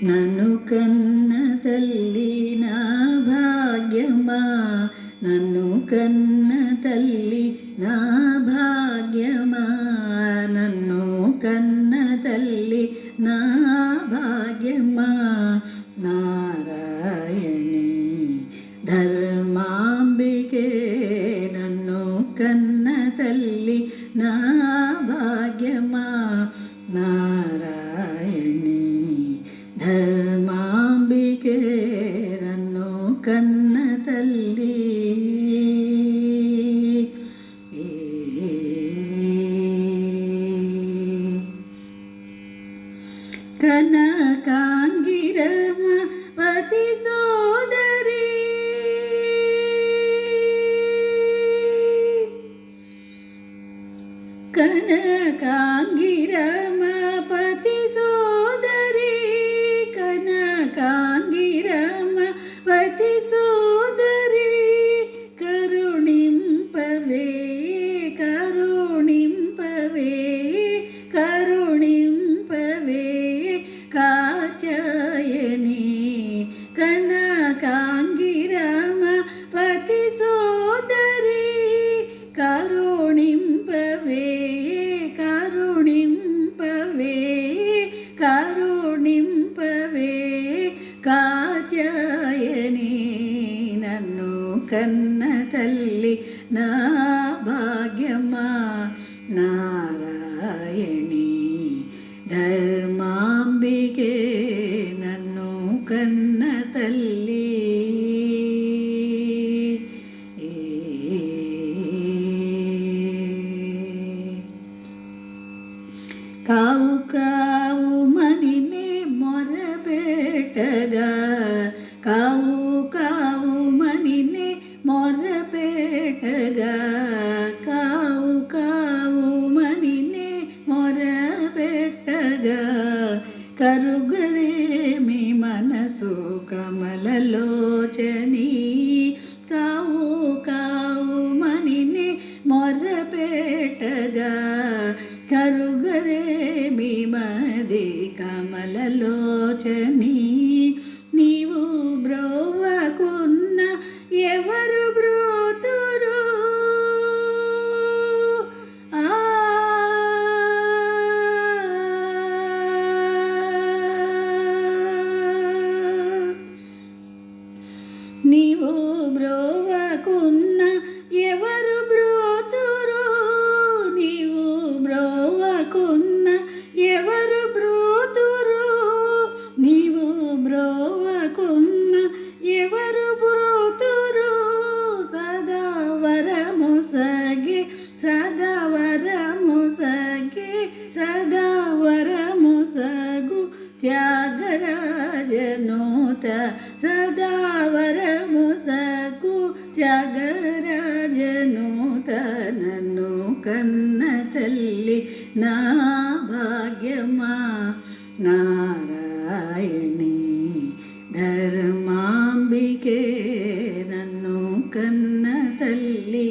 నన్ను కన్న తల్లి నా భాగ్యమా, నన్ను కన్న తల్లి నా భాగ్యమా, నన్ను కన్న తల్లి నా భాగ్యమా. నారాయణి ధర్మాంబికే నన్ను కన్న తల్లి నా భాగ్యమా. నారాయణి ధర్మాంబికే నన్ను కన్న తల్లి. కనకాంగిరమ పతి సోదరి, కనకాంగిరమ పతి సోదరి, కనకాంగిరమ పతి సోదరి, కరుణింపవే కరుణింపవే కరుణింపవే కాచాయని. కనకాంగిరమ పతి సోదరి, కరుణింపవే కరుణింపవే కరుణింపవే కాచాయని. నన్ను కన్న తల్లి నా భాగ్యమా. నారాయణి ధర్మాంబికే నన్ను కన్న తల్లి. కావు కావు మనినే మొరపెట్టగా, కావు కావు మనినే మొరపెట్టగా, కావు కావు మనినే మొరపెట్టగా, కరుగదేమి మనసు కమలలోచని. కావు కావు మనినే మొరపెట్టగా, కరుగదేమి మది కమలలోచని. నీవు బ్రోవకున్న ఎవరు బ్రోతురు, నీవు బ్రోవకున్న ఎవరు బ్రోతురు, నీవు బ్రోవకున్న ఎవరు బ్రోతురు, నీవు బ్రోవకున్న ఎవరు బ్రోతురు. సదా వరము సగే సదా వరము సగే సదా వరము సగు త్యాగరాజనూత, సదా వరము సగు త్యాగరాజనూత. నన్ను కన్న తల్లి నా భాగ్యమా. నారాయణి ధర్మాంబికే నన్ను కన్న తల్లి.